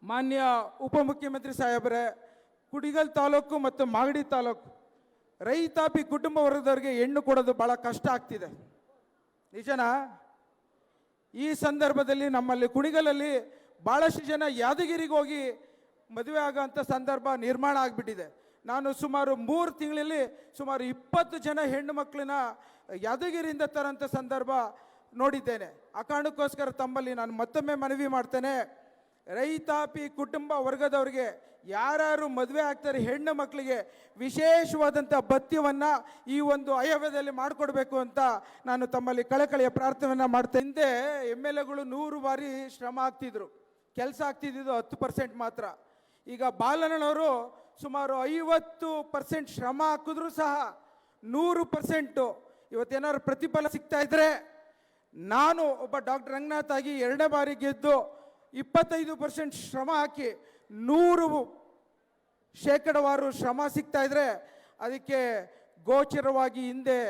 ಮಾನ್ಯ ಉಪಮುಖ್ಯಮಂತ್ರಿ ಸಾಹೇಬರೇ, ಕುಡಿಗಲ್ ತಾಲೂಕು ಮತ್ತು ಮಾಗಡಿ ತಾಲೂಕು ರೈತಾಪಿ ಕುಟುಂಬ ವರ್ಗದವರಿಗೆ ಹೆಣ್ಣು ಕೊಡೋದು ಭಾಳ ಕಷ್ಟ ಆಗ್ತಿದೆ. ನಿಜನಾ? ಈ ಸಂದರ್ಭದಲ್ಲಿ ನಮ್ಮಲ್ಲಿ ಕುಣಿಗಲಲ್ಲಿ ಭಾಳಷ್ಟು ಜನ ಯಾದಗಿರಿಗೆ ಹೋಗಿ ಮದುವೆ ಆಗೋಂಥ ಸಂದರ್ಭ ನಿರ್ಮಾಣ ಆಗಿಬಿಟ್ಟಿದೆ. ನಾನು ಸುಮಾರು 3 ತಿಂಗಳಲ್ಲಿ ಸುಮಾರು 20 ಜನ ಹೆಣ್ಣು ಮಕ್ಕಳನ್ನ ಯಾದಗಿರಿಯಿಂದ ತರೋಂಥ ಸಂದರ್ಭ ನೋಡಿದ್ದೇನೆ. ಆ ಕಾರಣಕ್ಕೋಸ್ಕರ ತಮ್ಮಲ್ಲಿ ನಾನು ಮತ್ತೊಮ್ಮೆ ಮನವಿ ಮಾಡ್ತೇನೆ, ರೈತಾಪಿ ಕುಟುಂಬ ವರ್ಗದವರಿಗೆ ಯಾರು ಮದುವೆ ಆಗ್ತಾರೆ ಹೆಣ್ಣು ಮಕ್ಕಳಿಗೆ ವಿಶೇಷವಾದಂಥ ಭತ್ಯವನ್ನು ಈ ಒಂದು ಆಯವ್ಯದಲ್ಲಿ ಮಾಡಿಕೊಡ್ಬೇಕು ಅಂತ ನಾನು ತಮ್ಮಲ್ಲಿ ಕಳಕಳಿಯ ಪ್ರಾರ್ಥನೆಯನ್ನು ಮಾಡ್ತೇನೆ. ಹಿಂದೆ MLAಗಳು 100 ಬಾರಿ ಶ್ರಮ ಆಗ್ತಿದ್ರು, ಕೆಲಸ ಆಗ್ತಿದ್ದು 10% ಮಾತ್ರ. ಈಗ ಬಾಲಣ್ಣನವರು ಸುಮಾರು 50% ಶ್ರಮ ಹಾಕಿದ್ರೂ ಸಹ 100% ಇವತ್ತೇನಾದ್ರು ಪ್ರತಿಫಲ ಸಿಗ್ತಾ ಇದ್ರೆ, ನಾನು ಒಬ್ಬ ಡಾಕ್ಟರ್ ರಂಗನಾಥ್ ಆಗಿ 2ನೇ ಬಾರಿ ಗೆದ್ದು 25% ಶ್ರಮ ಹಾಕಿ 100% ಶ್ರಮ ಸಿಗ್ತಾ ಇದ್ರೆ ಅದಕ್ಕೆ ಗೋಚರವಾಗಿ ಹಿಂದೆ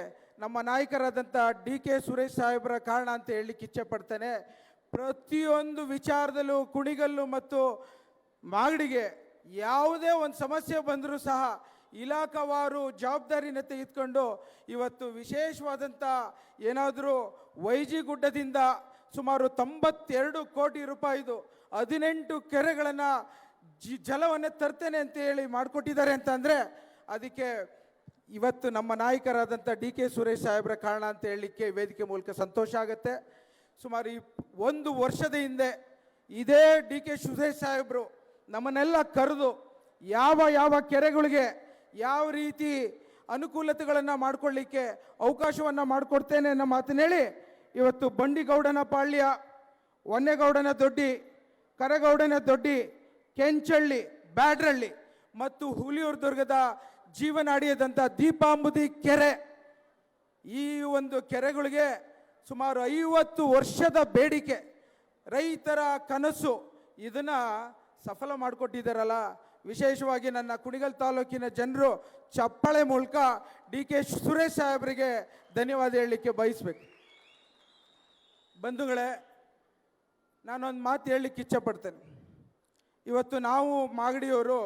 ನಮ್ಮ ನಾಯಕರಾದಂಥ DK ಸುರೇಶ್ ಸಾಹೇಬರ ಕಾರಣ ಅಂತ ಹೇಳಲಿಕ್ಕೆ ಇಚ್ಛೆ ಪಡ್ತೇನೆ. ಪ್ರತಿಯೊಂದು ವಿಚಾರದಲ್ಲೂ ಕುಣಿಗಲ್ಲು ಮತ್ತು ಮಾಗಡಿಗೆ ಯಾವುದೇ ಒಂದು ಸಮಸ್ಯೆ ಬಂದರೂ ಸಹ ಇಲಾಖಾವಾರು ಜವಾಬ್ದಾರಿನ ತೆಗೆದುಕೊಂಡು ಇವತ್ತು ವಿಶೇಷವಾದಂಥ ಏನಾದರೂ YG ಗುಡ್ಡದಿಂದ ಸುಮಾರು 92 ಕೋಟಿ ರೂಪಾಯಿದು 18 ಕೆರೆಗಳನ್ನು ಜಲವನ್ನು ತರ್ತೇನೆ ಅಂತ ಹೇಳಿ ಮಾಡಿಕೊಟ್ಟಿದ್ದಾರೆ ಅಂತಂದರೆ ಅದಕ್ಕೆ ಇವತ್ತು ನಮ್ಮ ನಾಯಕರಾದಂಥ DK ಸುರೇಶ್ ಸಾಹೇಬ್ರ ಕಾರಣ ಅಂತ ಹೇಳಲಿಕ್ಕೆ ವೇದಿಕೆ ಮೂಲಕ ಸಂತೋಷ ಆಗುತ್ತೆ. ಸುಮಾರು 1 ವರ್ಷದ ಹಿಂದೆ ಇದೇ DK ಸುರೇಶ್ ಸಾಹೇಬರು ನಮ್ಮನ್ನೆಲ್ಲ ಕರೆದು ಯಾವ ಕೆರೆಗಳಿಗೆ ಯಾವ ರೀತಿ ಅನುಕೂಲತೆಗಳನ್ನು ಮಾಡಿಕೊಳ್ಳಿಕ್ಕೆ ಅವಕಾಶವನ್ನು ಮಾಡಿಕೊಡ್ತೇನೆ ಅನ್ನೋ ಮಾತನ್ನ ಹೇಳಿ ಇವತ್ತು ಬಂಡಿಗೌಡನ ಪಾಳ್ಯ, ಹೊನ್ನೇಗೌಡನ ದೊಡ್ಡಿ, ಕರಗೌಡನ ದೊಡ್ಡಿ, ಕೆಂಚಳ್ಳಿ, ಬ್ಯಾಡ್ರಳ್ಳಿ ಮತ್ತು ಹುಲಿಯೂರು ದುರ್ಗದ ಜೀವನಾಡಿಯಾದಂಥ ದೀಪಾಂಬುದಿ ಕೆರೆ, ಈ ಒಂದು ಕೆರೆಗಳಿಗೆ ಸುಮಾರು 50 ವರ್ಷದ ಬೇಡಿಕೆ, ರೈತರ ಕನಸು, ಇದನ್ನು ಸಫಲ ಮಾಡಿಕೊಟ್ಟಿದ್ದಾರಲ್ಲ. ವಿಶೇಷವಾಗಿ ನನ್ನ ಕುಣಿಗಲ್ ತಾಲೂಕಿನ ಜನರು ಚಪ್ಪಾಳೆ ಮೂಲಕ DK ಸುರೇಶ್ ಸಾಹೇಬರಿಗೆ ಧನ್ಯವಾದ ಹೇಳಲಿಕ್ಕೆ ಬಯಸಬೇಕು. ಬಂಧುಗಳೇ, ನಾನೊಂದು ಮಾತು ಹೇಳಲಿಕ್ಕೆ ಇಚ್ಛೆಪಡ್ತೇನೆ. ಇವತ್ತು ನಾವು ಮಾಗಡಿಯವರು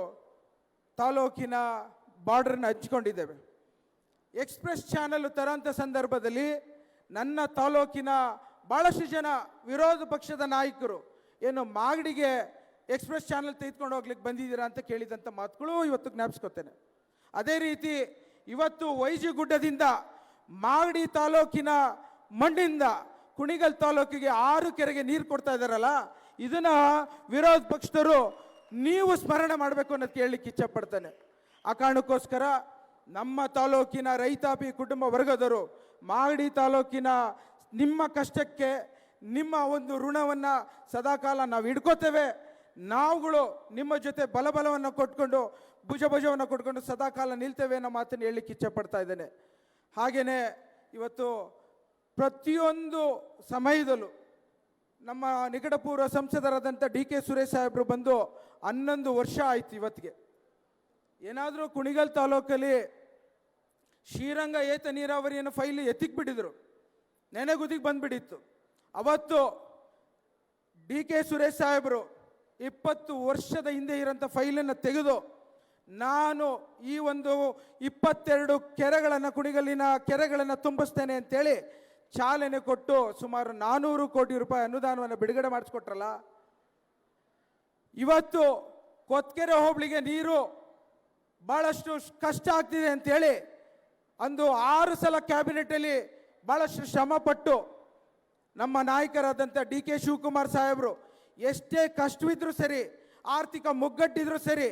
ತಾಲೂಕಿನ ಬಾರ್ಡ್ರನ್ನ ಹಂಚ್ಕೊಂಡಿದ್ದೇವೆ. ಎಕ್ಸ್ಪ್ರೆಸ್ ಚಾನಲ್ ತರೋಂಥ ಸಂದರ್ಭದಲ್ಲಿ ನನ್ನ ತಾಲೂಕಿನ ಭಾಳಷ್ಟು ಜನ ವಿರೋಧ ಪಕ್ಷದ ನಾಯಕರು ಏನು ಮಾಗಡಿಗೆ ಎಕ್ಸ್ಪ್ರೆಸ್ ಚಾನಲ್ ತೆಗೆದುಕೊಂಡು ಹೋಗ್ಲಿಕ್ಕೆ ಬಂದಿದ್ದೀರಾ ಅಂತ ಕೇಳಿದಂಥ ಮಾತುಗಳು ಇವತ್ತು ಜ್ಞಾಪಿಸ್ಕೊತೇನೆ. ಅದೇ ರೀತಿ ಇವತ್ತು YG ಗುಡ್ಡದಿಂದ ಮಾಗಡಿ ತಾಲೂಕಿನ ಮಣ್ಣಿಂದ ಕುಣಿಗಲ್ ತಾಲೂಕಿಗೆ 6 ಕೆರೆಗೆ ನೀರು ಕೊಡ್ತಾ ಇದ್ದಾರಲ್ಲ, ಇದನ್ನ ವಿರೋಧ ಪಕ್ಷದವರು ನೀವು ಸ್ಮರಣೆ ಮಾಡಬೇಕು ಅನ್ನೋದು ಕೇಳಲಿಕ್ಕೆ ಇಚ್ಛೆ ಪಡ್ತೇನೆ. ಆ ಕಾರಣಕ್ಕೋಸ್ಕರ ನಮ್ಮ ತಾಲೂಕಿನ ರೈತಾಪಿ ಕುಟುಂಬ ವರ್ಗದವರು ಮಾಗಡಿ ತಾಲೂಕಿನ ನಿಮ್ಮ ಕಷ್ಟಕ್ಕೆ ನಿಮ್ಮ ಒಂದು ಋಣವನ್ನು ಸದಾಕಾಲ ನಾವು ಹಿಡ್ಕೋತೇವೆ. ನಾವುಗಳು ನಿಮ್ಮ ಜೊತೆ ಬಲವನ್ನು ಕೊಟ್ಕೊಂಡು ಭುಜವನ್ನು ಕೊಟ್ಕೊಂಡು ಸದಾಕಾಲ ನಿಲ್ತೇವೆ ಅನ್ನೋ ಮಾತನ್ನು ಹೇಳಲಿಕ್ಕೆ ಇಚ್ಛೆ ಪಡ್ತಾ ಇದ್ದೇನೆ. ಹಾಗೆಯೇ ಇವತ್ತು ಪ್ರತಿಯೊಂದು ಸಮಯದಲ್ಲೂ ನಮ್ಮ ನಿಕಟಪೂರ್ವ ಸಂಸದರಾದಂಥ DK ಸುರೇಶ್ ಸಾಹೇಬರು ಬಂದು 11 ವರ್ಷ ಆಯಿತು. ಇವತ್ತಿಗೆ ಏನಾದರೂ ಕುಣಿಗಲ್ ತಾಲೂಕಲ್ಲಿ ಶ್ರೀರಂಗ ಏತ ನೀರಾವರಿಯನ್ನು ಫೈಲ್ ಎತ್ತಿಕ್ಬಿಟ್ಟಿದ್ರು, ನೆನೆಗುದಿಗೆ ಬಂದುಬಿಟ್ಟಿತ್ತು. ಅವತ್ತು DK ಸುರೇಶ್ ಸಾಹೇಬರು 20 ವರ್ಷದ ಹಿಂದೆ ಇರೋಂಥ ಫೈಲನ್ನು ತೆಗೆದು ನಾನು ಈ ಒಂದು 22 ಕೆರೆಗಳನ್ನು ಕುಣಿಗಲ್ಲಿನ ಕೆರೆಗಳನ್ನು ತುಂಬಿಸ್ತೇನೆ ಅಂತೇಳಿ ಚಾಲನೆ ಕೊಟ್ಟು ಸುಮಾರು 400 ಕೋಟಿ ರೂಪಾಯಿ ಅನುದಾನವನ್ನು ಬಿಡುಗಡೆ ಮಾಡಿಸ್ಕೊಟ್ರಲ್ಲ. ಇವತ್ತು ಕೊತ್ಕೆರೆ ಹೋಬಳಿಗೆ ನೀರು ಭಾಳಷ್ಟು ಕಷ್ಟ ಆಗ್ತಿದೆ ಅಂತೇಳಿ ಅಂದು 6 ಸಲ ಕ್ಯಾಬಿನೆಟಲ್ಲಿ ಭಾಳಷ್ಟು ಶ್ರಮಪಟ್ಟು ನಮ್ಮ ನಾಯಕರಾದಂಥ DK ಶಿವಕುಮಾರ್ ಸಾಹೇಬರು ಎಷ್ಟೇ ಕಷ್ಟವಿದ್ರೂ ಸರಿ, ಆರ್ಥಿಕ ಮುಗ್ಗಟ್ಟಿದ್ರೂ ಸರಿ,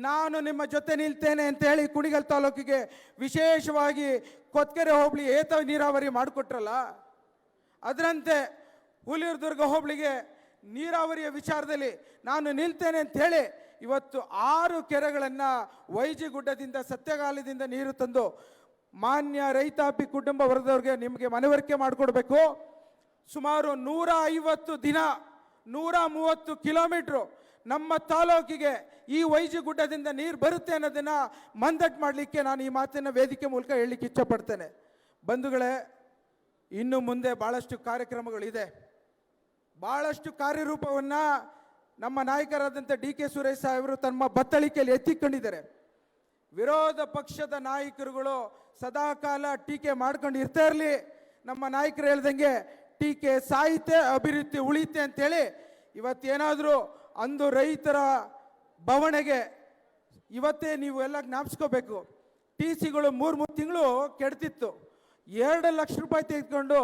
ನಾನು ನಿಮ್ಮ ಜೊತೆ ನಿಲ್ತೇನೆ ಅಂತ ಹೇಳಿ ಕುಣಿಗಲ್ ತಾಲೂಕಿಗೆ ವಿಶೇಷವಾಗಿ ಕೊತ್ಕೆರೆ ಹೋಬಳಿ ಏತ ನೀರಾವರಿ ಮಾಡಿಕೊಟ್ರಲ್ಲ, ಅದರಂತೆ ಹುಲಿಯೂರು ದುರ್ಗ ಹೋಬಳಿಗೆ ನೀರಾವರಿಯ ವಿಚಾರದಲ್ಲಿ ನಾನು ನಿಲ್ತೇನೆ ಅಂತ ಹೇಳಿ ಇವತ್ತು 6 ಕೆರೆಗಳನ್ನು YG ಗುಡ್ಡದಿಂದ ಸತ್ಯಗಾಲದಿಂದ ನೀರು ತಂದು ಮಾನ್ಯ ರೈತಾಪಿ ಕುಟುಂಬ ವರ್ಗದವ್ರಿಗೆ ನಿಮಗೆ ಮನವರಿಕೆ ಮಾಡಿಕೊಡ್ಬೇಕು. ಸುಮಾರು 150 ದಿನ 130 ಕಿಲೋಮೀಟ್ರು ನಮ್ಮ ತಾಲೂಕಿಗೆ ಈ YG ಗುಡ್ಡದಿಂದ ನೀರು ಬರುತ್ತೆ ಅನ್ನೋದನ್ನು ಮಂದಟ್ಟು ಮಾಡಲಿಕ್ಕೆ ನಾನು ಈ ಮಾತಿನ ವೇದಿಕೆ ಮೂಲಕ ಹೇಳಲಿಕ್ಕೆ ಇಚ್ಛೆಪಡ್ತೇನೆ. ಬಂಧುಗಳೇ, ಇನ್ನು ಮುಂದೆ ಭಾಳಷ್ಟು ಕಾರ್ಯಕ್ರಮಗಳಿದೆ. ಭಾಳಷ್ಟು ಕಾರ್ಯರೂಪವನ್ನು ನಮ್ಮ ನಾಯಕರಾದಂಥ ಡಿ ಕೆ ಸುರೇಶ್ ಸಾಹೇಬರು ತಮ್ಮ ಬತ್ತಳಿಕೆಯಲ್ಲಿ ಎತ್ತಿಕೊಂಡಿದ್ದಾರೆ. ವಿರೋಧ ಪಕ್ಷದ ನಾಯಕರುಗಳು ಸದಾಕಾಲ ಟೀಕೆ ಮಾಡ್ಕೊಂಡು ಇರ್ತಾ ಇರಲಿ. ನಮ್ಮ ನಾಯಕರು ಹೇಳ್ದಂಗೆ ಟೀಕೆ ಸಾಹಿತ್ಯ ಅಭಿವೃದ್ಧಿ ಉಳಿತೆ ಅಂತೇಳಿ ಇವತ್ತೇನಾದರೂ ಅಂದು ರೈತರ ಬವಣೆಗೆ ಇವತ್ತೇ ನೀವು ಎಲ್ಲ ಜ್ಞಾಪಿಸ್ಕೋಬೇಕು. ಟಿ ಸಿಗಳು 3 ತಿಂಗಳು ಕೆಡ್ತಿತ್ತು. 2 ಲಕ್ಷ ರೂಪಾಯಿ ತೆಗೆದುಕೊಂಡು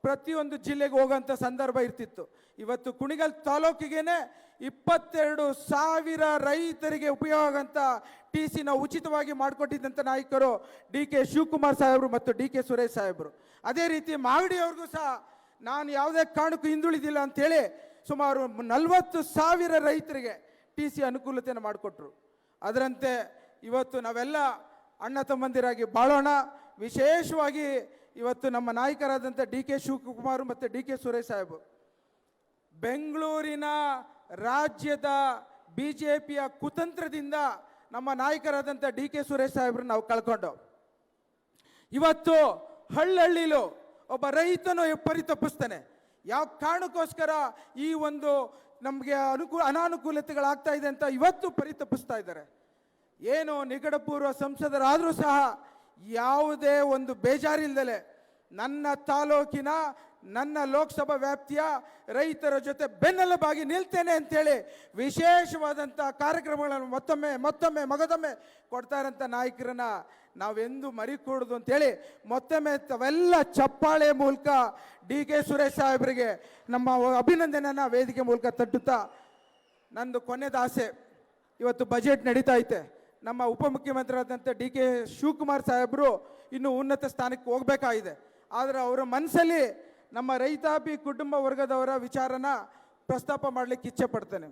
ಪ್ರತಿಯೊಂದು ಜಿಲ್ಲೆಗೆ ಹೋಗೋಂಥ ಸಂದರ್ಭ ಇರ್ತಿತ್ತು. ಇವತ್ತು ಕುಣಿಗಲ್ ತಾಲೂಕಿಗೇನೆ 22,000 ರೈತರಿಗೆ ಉಪಯೋಗ ಆಗಂತ ಟಿ ಸಿನ ಉಚಿತವಾಗಿ ಮಾಡಿಕೊಟ್ಟಿದ್ದಂಥ ನಾಯಕರು ಡಿ ಕೆ ಶಿವಕುಮಾರ್ ಸಾಹೇಬರು ಮತ್ತು ಡಿ ಕೆ ಸುರೇಶ್ ಸಾಹೇಬರು. ಅದೇ ರೀತಿ ಮಾಗಡಿಯವ್ರಿಗೂ ಸಹ ನಾನು ಯಾವುದೇ ಕಾರಣಕ್ಕೂ ಹಿಂದುಳಿದಿಲ್ಲ ಅಂಥೇಳಿ ಸುಮಾರು 40,000 ರೈತರಿಗೆ ಟಿ ಸಿ ಅನುಕೂಲತೆಯನ್ನು ಮಾಡಿಕೊಟ್ರು. ಅದರಂತೆ ಇವತ್ತು ನಾವೆಲ್ಲ ಅಣ್ಣ ತಮ್ಮಂದಿರಾಗಿ ಬಾಳೋಣ. ವಿಶೇಷವಾಗಿ ಇವತ್ತು ನಮ್ಮ ನಾಯಕರಾದಂಥ ಡಿ ಕೆ ಶಿವಕುಮಾರ್ ಮತ್ತು ಡಿ ಕೆ ಸುರೇಶ್ ಸಾಹೇಬರು ಬೆಂಗಳೂರಿನ ರಾಜ್ಯದ ಬಿ ಜೆ ಪಿಯ ಕುತಂತ್ರದಿಂದ ನಮ್ಮ ನಾಯಕರಾದಂಥ ಡಿ ಕೆ ಸುರೇಶ್ ಸಾಹೇಬ್ರನ್ನ ನಾವು ಕಳ್ಕೊಂಡು ಇವತ್ತು ಹಳ್ಳಹಳ್ಳಿಲು ಒಬ್ಬ ರೈತನು ಪರಿತಪಿಸ್ತಾನೆ. ಯಾವ ಕಾರಣಕ್ಕೋಸ್ಕರ ಈ ಒಂದು ನಮಗೆ ಅನಾನುಕೂಲತೆಗಳಾಗ್ತಾ ಇದೆ ಅಂತ ಇವತ್ತು ಪರಿತಪಿಸ್ತಾ ಇದ್ದಾರೆ. ಏನು ನಿಕಟಪೂರ್ವ ಸಂಸದರಾದರೂ ಸಹ ಯಾವುದೇ ಒಂದು ಬೇಜಾರಿಲ್ದಲೆ ನನ್ನ ತಾಲೂಕಿನ ನನ್ನ ಲೋಕಸಭಾ ವ್ಯಾಪ್ತಿಯ ರೈತರ ಜೊತೆ ಬೆನ್ನೆಲುಬಾಗಿ ನಿಲ್ತೇನೆ ಅಂತೇಳಿ ವಿಶೇಷವಾದಂಥ ಕಾರ್ಯಕ್ರಮಗಳನ್ನು ಮತ್ತೊಮ್ಮೆ ಮಗದೊಮ್ಮೆ ಕೊಡ್ತಾ ಇರೋಂಥ ನಾಯಕರನ್ನ ನಾವೆಂದು ಮರಿಕೂಡದು ಅಂತೇಳಿ ಮತ್ತೊಮ್ಮೆ ತಾವೆಲ್ಲ ಚಪ್ಪಾಳೆ ಮೂಲಕ ಡಿ ಕೆ ಸುರೇಶ್ ಸಾಹೇಬರಿಗೆ ನಮ್ಮ ಅಭಿನಂದನೆಯನ್ನು ವೇದಿಕೆ ಮೂಲಕ ತಟ್ಟುತ್ತಾ ನಂದು ಕೊನೆಯದ ಆಸೆ, ಇವತ್ತು ಬಜೆಟ್ ನಡೀತಾ ಐತೆ. ನಮ್ಮ ಉಪಮುಖ್ಯಮಂತ್ರಿಯಾದಂಥ ಡಿ ಕೆ ಶಿವಕುಮಾರ್ ಸಾಹೇಬರು ಇನ್ನೂ ಉನ್ನತ ಸ್ಥಾನಕ್ಕೆ ಹೋಗಬೇಕಾಗಿದೆ. ಆದರೆ ಅವರ ಮನಸ್ಸಲ್ಲಿ ನಮ್ಮ ರೈತಾಪಿ ಕುಟುಂಬ ವರ್ಗದವರ ವಿಚಾರನ ಪ್ರಸ್ತಾಪ ಮಾಡಲಿಕ್ಕೆ ಇಚ್ಛೆ ಪಡ್ತೇನೆ.